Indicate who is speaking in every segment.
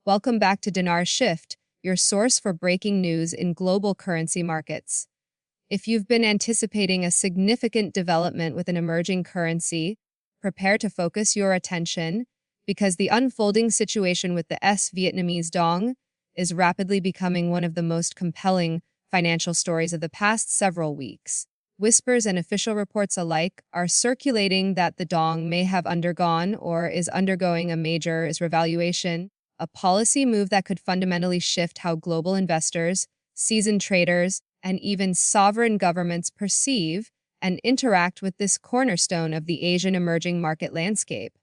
Speaker 1: Welcome back to Dinar Shift, your source for breaking news in global currency markets. If you've been anticipating a significant development with an emerging currency, prepare to focus your attention because the unfolding situation with the Vietnamese Dong is rapidly becoming one of the most compelling financial stories of the past several weeks. Whispers and official reports alike are circulating that the Dong may have undergone or is undergoing a major revaluation, a policy move that could fundamentally shift how global investors, seasoned traders, and even sovereign governments perceive and interact with this cornerstone of the Asian emerging market landscape.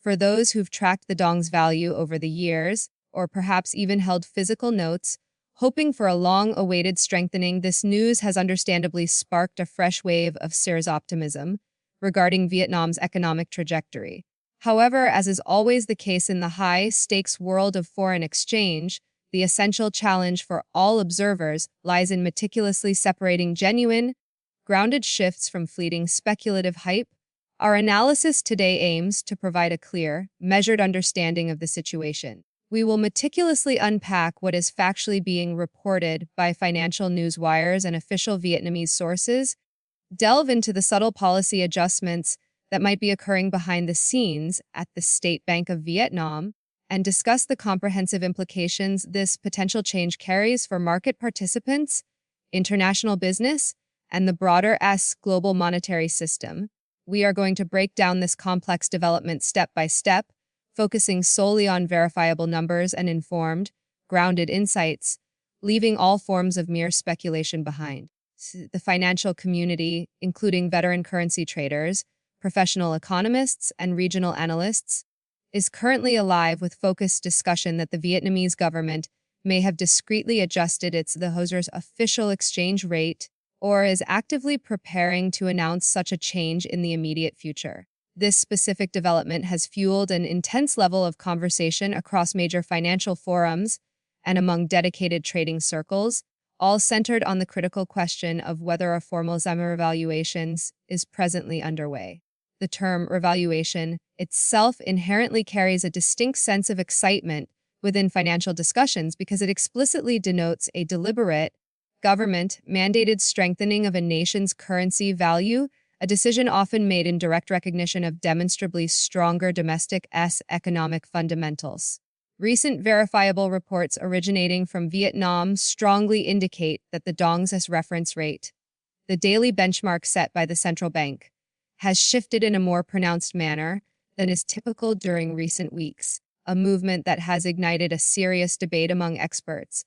Speaker 1: For those who've tracked the Dong's value over the years, or perhaps even held physical notes, hoping for a long-awaited strengthening, this news has understandably sparked a fresh wave of Sears optimism regarding Vietnam's economic trajectory. However, as is always the case in the high-stakes world of foreign exchange, the essential challenge for all observers lies in meticulously separating genuine, grounded shifts from fleeting speculative hype. Our analysis today aims to provide a clear, measured understanding of the situation. We will meticulously unpack what is factually being reported by financial news wires and official Vietnamese sources, delve into the subtle policy adjustments that might be occurring behind the scenes at the State Bank of Vietnam, and discuss the comprehensive implications this potential change carries for market participants, international business, and the broader global monetary system. We are going to break down this complex development step by step, focusing solely on verifiable numbers and informed, grounded insights, leaving all forms of mere speculation behind. The financial community, including veteran currency traders, professional economists, and regional analysts, is currently alive with focused discussion that the Vietnamese government may have discreetly adjusted the HOSER's official exchange rate or is actively preparing to announce such a change in the immediate future. This specific development has fueled an intense level of conversation across major financial forums and among dedicated trading circles, all centered on the critical question of whether a formal revaluation is presently underway. The term revaluation itself inherently carries a distinct sense of excitement within financial discussions because it explicitly denotes a deliberate, government-mandated strengthening of a nation's currency value, a decision often made in direct recognition of demonstrably stronger domestic economic fundamentals. Recent verifiable reports originating from Vietnam strongly indicate that the Dong's reference rate, the daily benchmark set by the central bank, has shifted in a more pronounced manner than is typical during recent weeks, a movement that has ignited a serious debate among experts.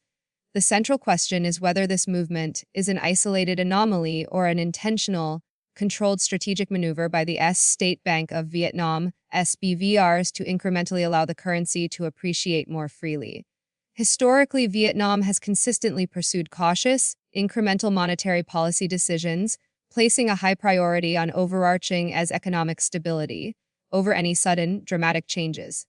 Speaker 1: The central question is whether this movement is an isolated anomaly or an intentional, controlled strategic maneuver by the State Bank of Vietnam, SBVRs, to incrementally allow the currency to appreciate more freely. Historically, Vietnam has consistently pursued cautious, incremental monetary policy decisions, placing a high priority on overarching economic stability over any sudden, dramatic changes.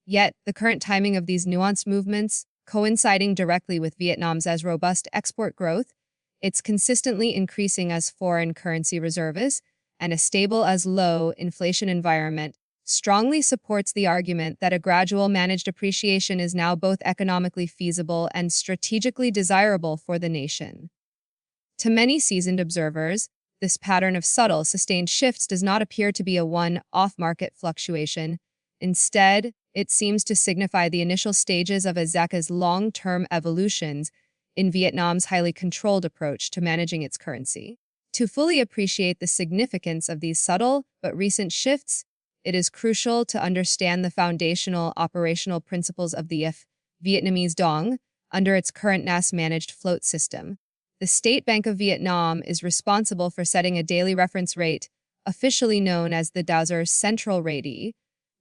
Speaker 1: Yet, the current timing of these nuanced movements, coinciding directly with Vietnam's robust export growth, its consistently increasing foreign currency reserves, and a stable low inflation environment, strongly supports the argument that a gradual managed appreciation is now both economically feasible and strategically desirable for the nation. To many seasoned observers, this pattern of subtle, sustained shifts does not appear to be a one-off market fluctuation. Instead, it seems to signify the initial stages of ZACA's long-term evolutions in Vietnam's highly controlled approach to managing its currency. To fully appreciate the significance of these subtle but recent shifts, it is crucial to understand the foundational operational principles of the Vietnamese Dong under its current NAS-managed float system. The State Bank of Vietnam is responsible for setting a daily reference rate, officially known as the DAO's central rate,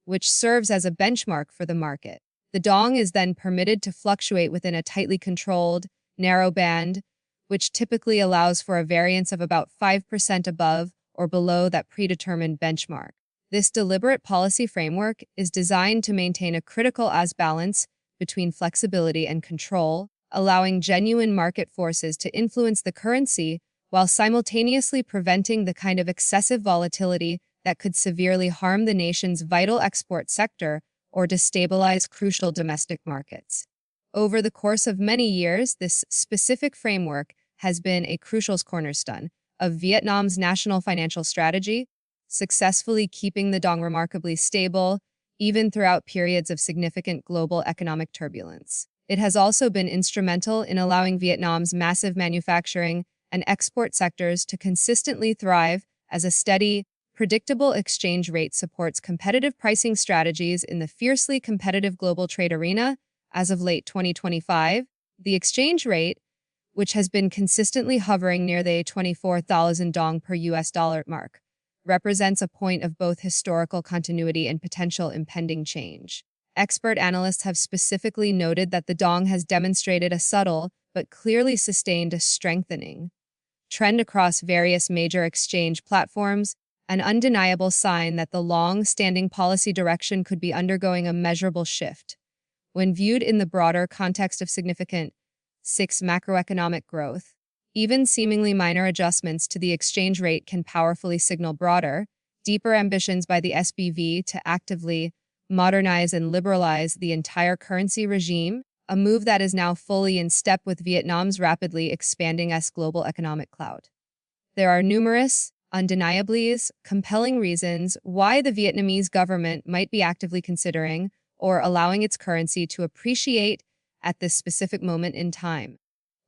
Speaker 1: which serves as a benchmark for the market. The Dong is then permitted to fluctuate within a tightly controlled, narrow band, which typically allows for a variance of about 5% above or below that predetermined benchmark. This deliberate policy framework is designed to maintain a critical balance between flexibility and control, allowing genuine market forces to influence the currency while simultaneously preventing the kind of excessive volatility that could severely harm the nation's vital export sector or destabilize crucial domestic markets. Over the course of many years, this specific framework has been a crucial cornerstone of Vietnam's national financial strategy, successfully keeping the dong remarkably stable, even throughout periods of significant global economic turbulence. It has also been instrumental in allowing Vietnam's massive manufacturing and export sectors to consistently thrive as a steady, predictable exchange rate supports competitive pricing strategies in the fiercely competitive global trade arena. As of late 2025, the exchange rate, which has been consistently hovering near the 24,000 dong per US dollar mark, represents a point of both historical continuity and potential impending change. Expert analysts have specifically noted that the dong has demonstrated a subtle but clearly sustained strengthening trend across various major exchange platforms, an undeniable sign that the long-standing policy direction could be undergoing a measurable shift. When viewed in the broader context of significant macroeconomic growth, even seemingly minor adjustments to the exchange rate can powerfully signal broader, deeper ambitions by the SBV to actively modernize and liberalize the entire currency regime, a move that is now fully in step with Vietnam's rapidly expanding global economic cloud. There are numerous, undeniably compelling reasons why the Vietnamese government might be actively considering or allowing its currency to appreciate at this specific moment in time.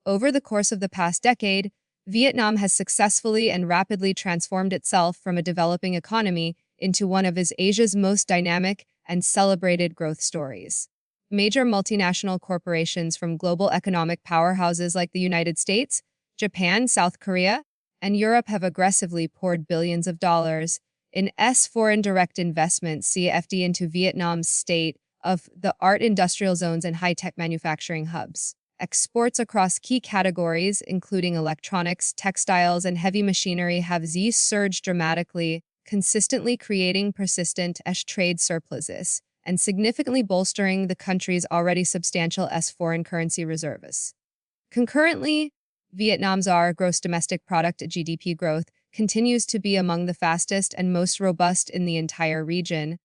Speaker 1: Over the course of the past decade, Vietnam has successfully and rapidly transformed itself from a developing economy into one of Asia's most dynamic and celebrated growth stories. Major multinational corporations from global economic powerhouses like the United States, Japan, South Korea, and Europe have aggressively poured billions of dollars in foreign direct investment (CFD) into Vietnam's state-of-the-art industrial zones and high-tech manufacturing hubs. Exports across key categories, including electronics, textiles, and heavy machinery, have surged dramatically, consistently creating persistent trade surpluses and significantly bolstering the country's already substantial foreign currency reserves. Concurrently, Vietnam's gross domestic product (GDP) growth continues to be among the fastest and most robust in the entire region,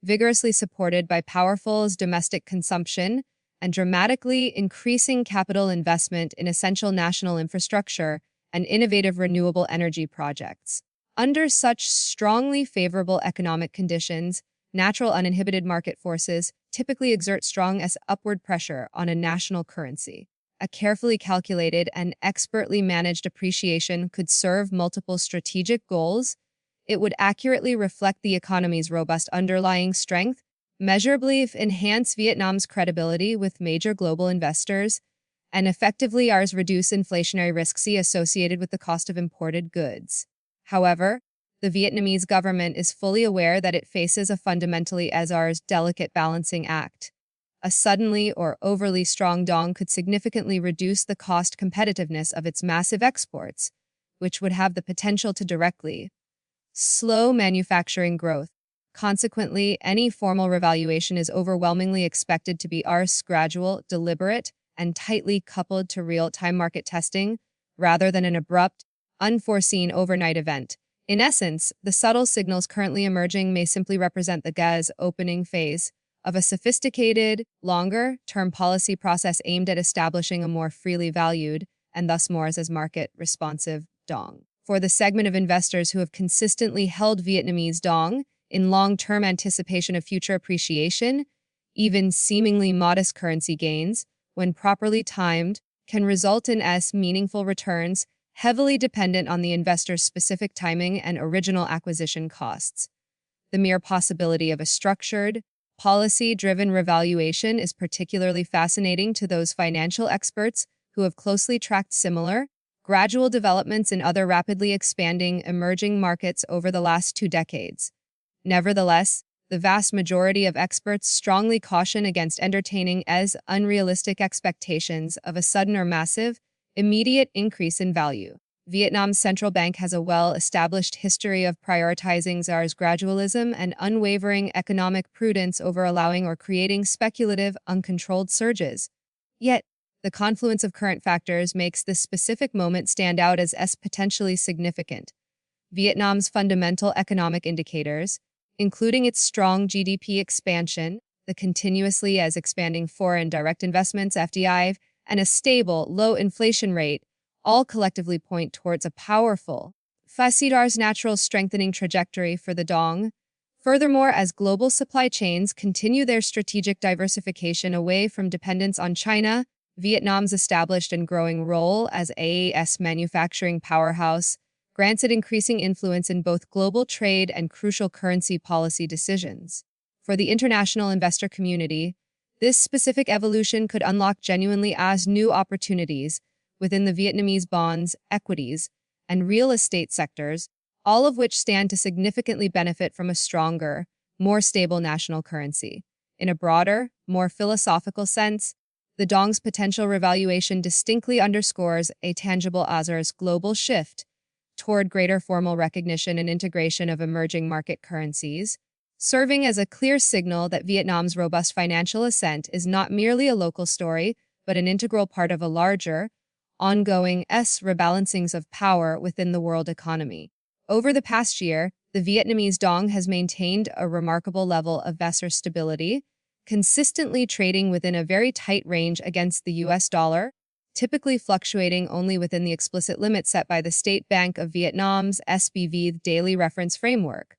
Speaker 1: vigorously supported by powerful domestic consumption and dramatically increasing capital investment in essential national infrastructure and innovative renewable energy projects. Under such strongly favorable economic conditions, natural uninhibited market forces typically exert strong upward pressure on a national currency. A carefully calculated and expertly managed appreciation could serve multiple strategic goals. It would accurately reflect the economy's robust underlying strength, measurably enhance Vietnam's credibility with major global investors, and effectively reduce inflationary risks associated with the cost of imported goods. However, the Vietnamese government is fully aware that it faces a fundamentally delicate balancing act. A suddenly or overly strong dong could significantly reduce the cost competitiveness of its massive exports, which would have the potential to directly slow manufacturing growth. Consequently, any formal revaluation is overwhelmingly expected to be gradual, deliberate, and tightly coupled to real-time market testing, rather than an abrupt, unforeseen overnight event. In essence, the subtle signals currently emerging may simply represent the opening phase of a sophisticated, longer-term policy process aimed at establishing a more freely valued, and thus more market-responsive, dong. For the segment of investors who have consistently held Vietnamese dong in long-term anticipation of future appreciation, even seemingly modest currency gains, when properly timed, can result in meaningful returns, heavily dependent on the investor's specific timing and original acquisition costs. The mere possibility of a structured, policy-driven revaluation is particularly fascinating to those financial experts who have closely tracked similar, gradual developments in other rapidly expanding emerging markets over the last 2 decades. Nevertheless, the vast majority of experts strongly caution against entertaining unrealistic expectations of a sudden or massive, immediate increase in value. Vietnam's central bank has a well-established history of prioritizing gradualism and unwavering economic prudence over allowing or creating speculative, uncontrolled surges. Yet, the confluence of current factors makes this specific moment stand out as potentially significant. Vietnam's fundamental economic indicators, including its strong GDP expansion, the continuously as expanding foreign direct investments, FDI, and a stable, low inflation rate all collectively point towards a powerful, Fasidar's natural strengthening trajectory for the Dong. Furthermore, as global supply chains continue their strategic diversification away from dependence on China, Vietnam's established and growing role as AAS manufacturing powerhouse grants it increasing influence in both global trade and crucial currency policy decisions. For the international investor community, this specific evolution could unlock genuinely as new opportunities within the Vietnamese bonds, equities, and real estate sectors, all of which stand to significantly benefit from a stronger, more stable national currency. In a broader, more philosophical sense, the Dong's potential revaluation distinctly underscores a tangible Azar's global shift toward greater formal recognition and integration of emerging market currencies, serving as a clear signal that Vietnam's robust financial ascent is not merely a local story, but an integral part of a larger, ongoing rebalancings of power within the world economy. Over the past year, the Vietnamese Dong has maintained a remarkable level of investor stability, consistently trading within a very tight range against the US dollar, typically fluctuating only within the explicit limit set by the State Bank of Vietnam's SBV daily reference framework.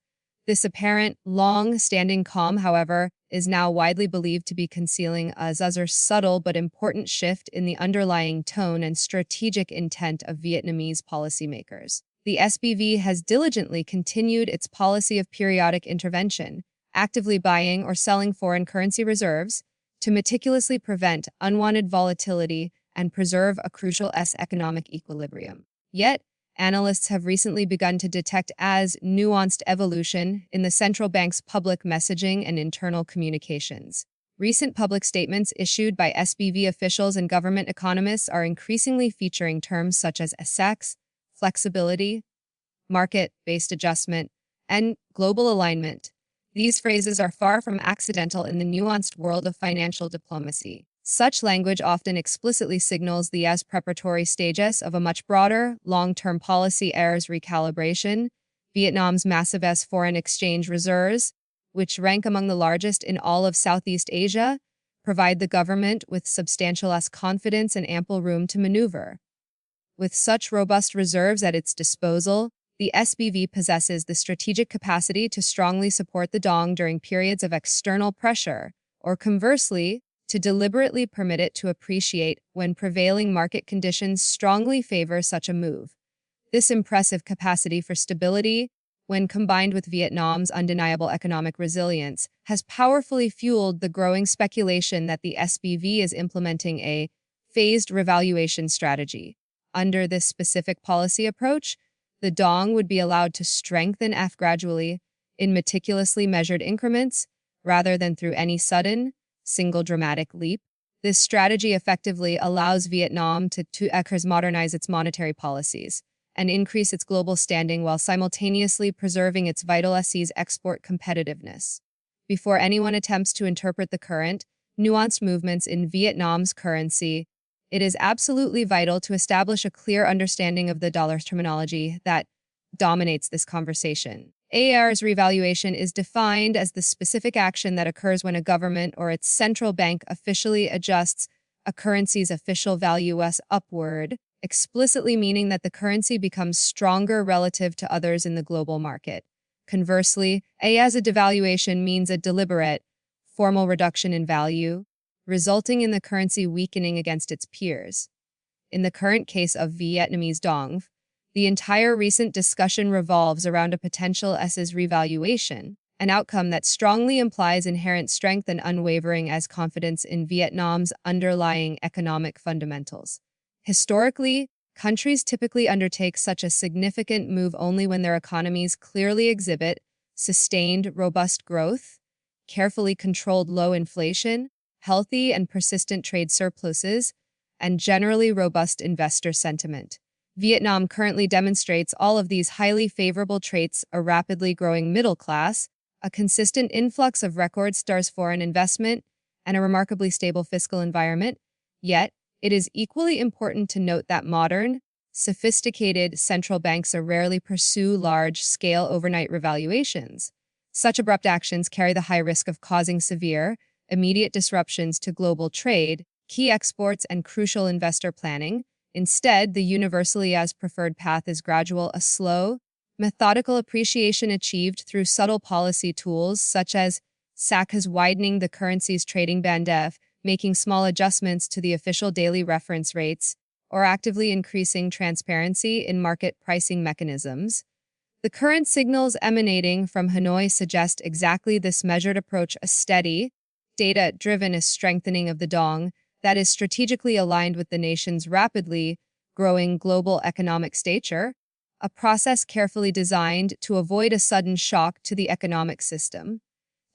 Speaker 1: This apparent, long-standing calm, however, is now widely believed to be concealing a subtle but important shift in the underlying tone and strategic intent of Vietnamese policymakers. The SBV has diligently continued its policy of periodic intervention, actively buying or selling foreign currency reserves to meticulously prevent unwanted volatility and preserve a crucial economic equilibrium. Yet, analysts have recently begun to detect as nuanced evolution in the central bank's public messaging and internal communications. Recent public statements issued by SBV officials and government economists are increasingly featuring terms such as sex, flexibility, market-based adjustment, and global alignment. These phrases are far from accidental in the nuanced world of financial diplomacy. Such language often explicitly signals the preparatory stages of a much broader, long-term policy recalibration. Vietnam's massive foreign exchange reserves, which rank among the largest in all of Southeast Asia, provide the government with substantial confidence and ample room to maneuver. With such robust reserves at its disposal, the SBV possesses the strategic capacity to strongly support the Dong during periods of external pressure, or conversely, to deliberately permit it to appreciate when prevailing market conditions strongly favor such a move. This impressive capacity for stability, when combined with Vietnam's undeniable economic resilience, has powerfully fueled the growing speculation that the SBV is implementing a phased revaluation strategy. Under this specific policy approach, the Dong would be allowed to strengthen gradually, in meticulously measured increments, rather than through any sudden, single dramatic leap. This strategy effectively allows Vietnam to modernize its monetary policies and increase its global standing while simultaneously preserving its vital export competitiveness. Before anyone attempts to interpret the current, nuanced movements in Vietnam's currency, it is absolutely vital to establish a clear understanding of the dollar's terminology that dominates this conversation. AR's revaluation is defined as the specific action that occurs when a government or its central bank officially adjusts a currency's official value upward, explicitly meaning that the currency becomes stronger relative to others in the global market. Conversely, a devaluation means a deliberate, formal reduction in value, resulting in the currency weakening against its peers. In the current case of Vietnamese Dong, the entire recent discussion revolves around a potential revaluation, an outcome that strongly implies inherent strength and unwavering confidence in Vietnam's underlying economic fundamentals. Historically, countries typically undertake such a significant move only when their economies clearly exhibit sustained, robust growth, carefully controlled low inflation, healthy and persistent trade surpluses, and generally robust investor sentiment. Vietnam currently demonstrates all of these highly favorable traits: a rapidly growing middle class, a consistent influx of record stars foreign investment, and a remarkably stable fiscal environment. Yet, it is equally important to note that modern, sophisticated central banks rarely pursue large-scale overnight revaluations. Such abrupt actions carry the high risk of causing severe, immediate disruptions to global trade, key exports, and crucial investor planning. Instead, the universally as preferred path is gradual, a slow, methodical appreciation achieved through subtle policy tools such as SAC widening the currency's trading band, making small adjustments to the official daily reference rates, or actively increasing transparency in market pricing mechanisms. The current signals emanating from Hanoi suggest exactly this measured approach, a steady, data-driven strengthening of the dong that is strategically aligned with the nation's rapidly growing global economic stature, a process carefully designed to avoid a sudden shock to the economic system.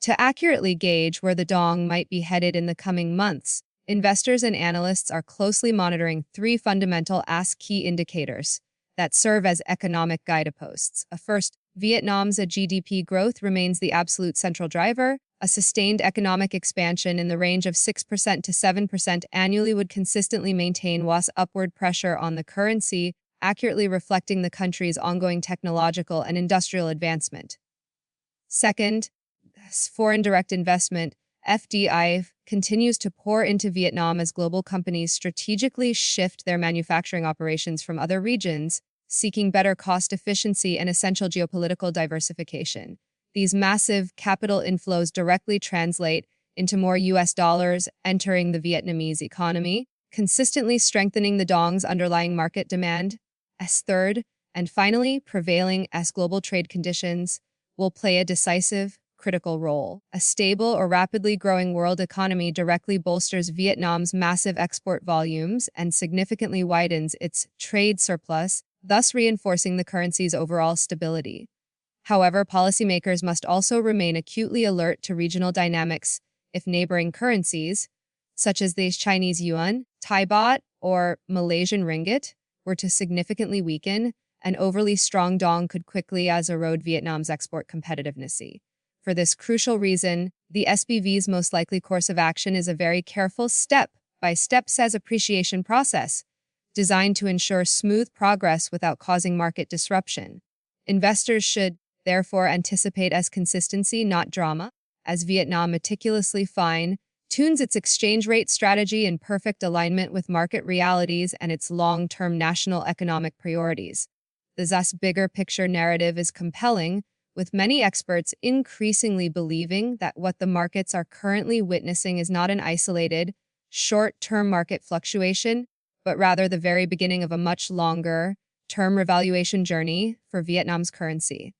Speaker 1: To accurately gauge where the dong might be headed in the coming months, investors and analysts are closely monitoring three fundamental key indicators that serve as economic guideposts. First, Vietnam's GDP growth remains the absolute central driver. A sustained economic expansion in the range of 6% to 7% annually would consistently maintain WAS upward pressure on the currency, accurately reflecting the country's ongoing technological and industrial advancement. Second, foreign direct investment, FDI, continues to pour into Vietnam as global companies strategically shift their manufacturing operations from other regions, seeking better cost efficiency and essential geopolitical diversification. These massive capital inflows directly translate into more US dollars entering the Vietnamese economy, consistently strengthening the dong's underlying market demand. Third, and finally, prevailing as global trade conditions will play a decisive, critical role. A stable or rapidly growing world economy directly bolsters Vietnam's massive export volumes and significantly widens its trade surplus, thus reinforcing the currency's overall stability. However, policymakers must also remain acutely alert to regional dynamics if neighboring currencies, such as the Chinese yuan, Thai baht, or Malaysian ringgit, were to significantly weaken. An overly strong dong could quickly erode Vietnam's export competitiveness. For this crucial reason, the SBV's most likely course of action is a very careful step-by-step appreciation process, designed to ensure smooth progress without causing market disruption. Investors should, therefore, anticipate consistency, not drama, as Vietnam meticulously fine-tunes its exchange rate strategy in perfect alignment with market realities and its long-term national economic priorities. The thus bigger picture narrative is compelling, with many experts increasingly believing that what the markets are currently witnessing is not an isolated, short-term market fluctuation, but rather the very beginning of a much longer-term revaluation journey for Vietnam's currency.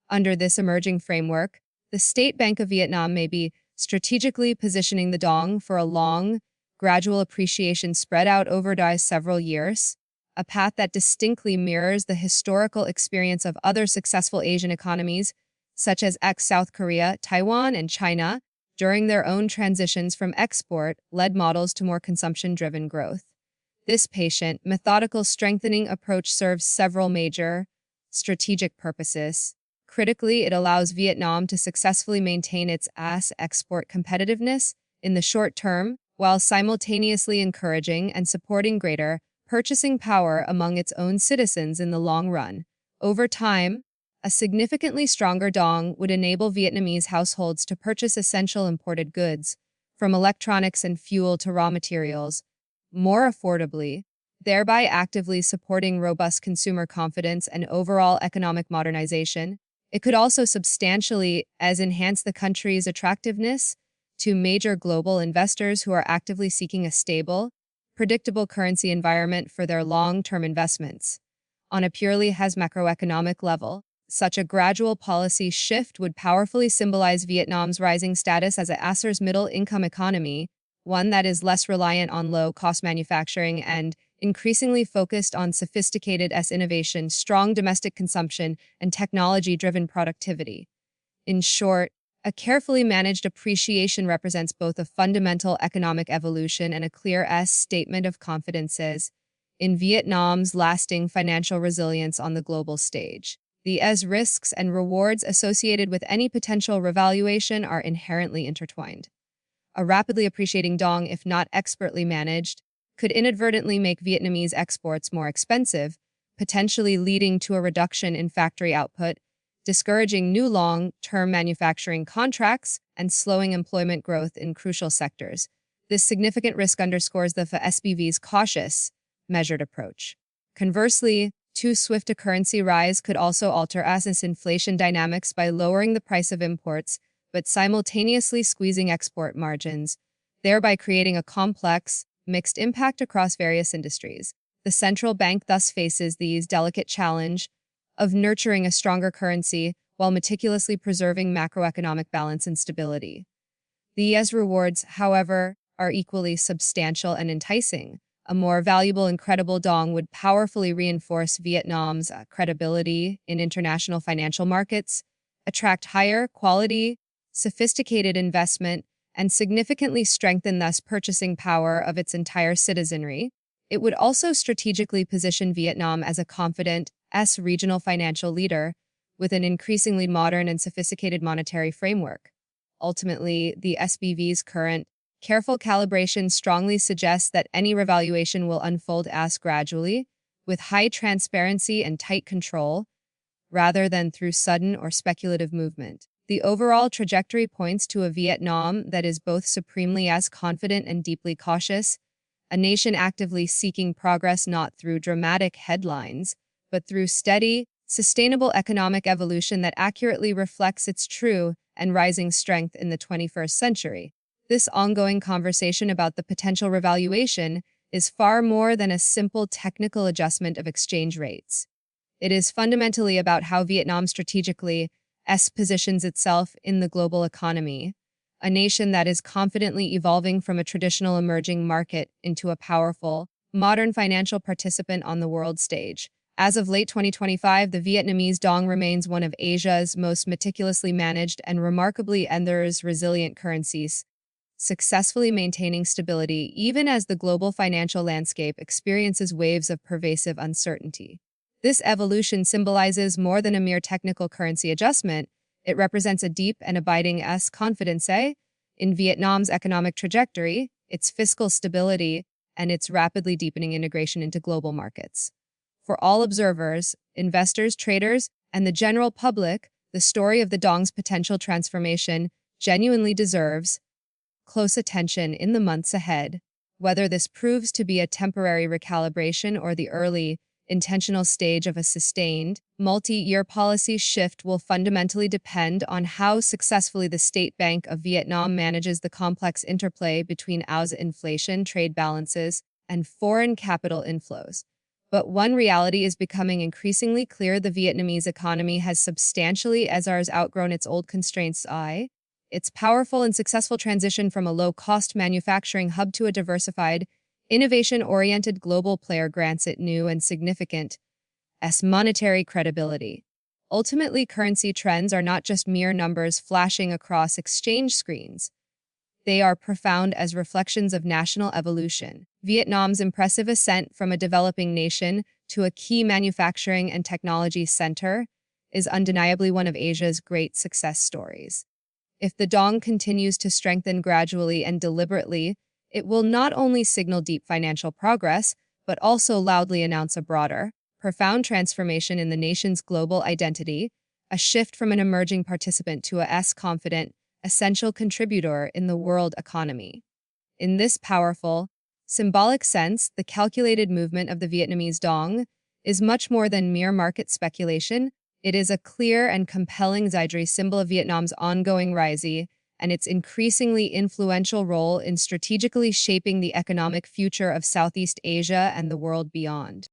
Speaker 1: Under this emerging framework, the State Bank of Vietnam may be strategically positioning the dong for a long, gradual appreciation spread out over several years, a path that distinctly mirrors the historical experience of other successful Asian economies, such as South Korea, Taiwan, and China, during their own transitions from export-led models to more consumption-driven growth. This patient, methodical strengthening approach serves several major strategic purposes. Critically, it allows Vietnam to successfully maintain its export competitiveness in the short term, while simultaneously encouraging and supporting greater purchasing power among its own citizens in the long run. Over time, a significantly stronger dong would enable Vietnamese households to purchase essential imported goods, from electronics and fuel to raw materials, more affordably, thereby actively supporting robust consumer confidence and overall economic modernization. It could also substantially enhance the country's attractiveness to major global investors who are actively seeking a stable, predictable currency environment for their long-term investments. On a purely macroeconomic level, such a gradual policy shift would powerfully symbolize Vietnam's rising status as ASEAN's middle-income economy, one that is less reliant on low-cost manufacturing and increasingly focused on sophisticated innovation, strong domestic consumption, and technology-driven productivity. In short, a carefully managed appreciation represents both a fundamental economic evolution and a clear statement of confidence in Vietnam's lasting financial resilience on the global stage. The risks and rewards associated with any potential revaluation are inherently intertwined. A rapidly appreciating dong, if not expertly managed, could inadvertently make Vietnamese exports more expensive, potentially leading to a reduction in factory output, discouraging new long-term manufacturing contracts, and slowing employment growth in crucial sectors. This significant risk underscores the SBV's cautious, measured approach. Conversely, too swift a currency rise could also alter ASEAN's inflation dynamics by lowering the price of imports, but simultaneously squeezing export margins, thereby creating a complex, mixed impact across various industries. The central bank thus faces the delicate challenge of nurturing a stronger currency while meticulously preserving macroeconomic balance and stability. These rewards, however, are equally substantial and enticing. A more valuable and credible dong would powerfully reinforce Vietnam's credibility in international financial markets, attract higher quality, sophisticated investment, and significantly strengthen thus purchasing power of its entire citizenry. It would also strategically position Vietnam as a confident regional financial leader with an increasingly modern and sophisticated monetary framework. Ultimately, the SBV's current, careful calibration strongly suggests that any revaluation will unfold as gradually, with high transparency and tight control, rather than through sudden or speculative movement. The overall trajectory points to a Vietnam that is both supremely as confident and deeply cautious, a nation actively seeking progress not through dramatic headlines, but through steady, sustainable economic evolution that accurately reflects its true and rising strength in the 21st century. This ongoing conversation about the potential revaluation is far more than a simple technical adjustment of exchange rates. It is fundamentally about how Vietnam strategically positions itself in the global economy, a nation that is confidently evolving from a traditional emerging market into a powerful, modern financial participant on the world stage. As of late 2025, the Vietnamese Dong remains one of Asia's most meticulously managed and remarkably resilient currencies, successfully maintaining stability even as the global financial landscape experiences waves of pervasive uncertainty. This evolution symbolizes more than a mere technical currency adjustment. It represents a deep and abiding confidence in Vietnam's economic trajectory, its fiscal stability, and its rapidly deepening integration into global markets. For all observers, investors, traders, and the general public, the story of the Dong's potential transformation genuinely deserves close attention in the months ahead. Whether this proves to be a temporary recalibration or the early, intentional stage of a sustained, multi-year policy shift will fundamentally depend on how successfully the State Bank of Vietnam manages the complex interplay between inflation, trade balances, and foreign capital inflows. But one reality is becoming increasingly clear: the Vietnamese economy has substantially outgrown its old constraints. Its powerful and successful transition from a low-cost manufacturing hub to a diversified, innovation-oriented global player grants it new and significant monetary credibility. Ultimately, currency trends are not just mere numbers flashing across exchange screens. They are profound as reflections of national evolution. Vietnam's impressive ascent from a developing nation to a key manufacturing and technology center is undeniably one of Asia's great success stories. If the Dong continues to strengthen gradually and deliberately, it will not only signal deep financial progress, but also loudly announce a broader, profound transformation in the nation's global identity, a shift from an emerging participant to a confident, essential contributor in the world economy. In this powerful, symbolic sense, the calculated movement of the Vietnamese Dong is much more than mere market speculation. It is a clear and compelling symbol of Vietnam's ongoing rise and its increasingly influential role in strategically shaping the economic future of Southeast Asia and the world beyond.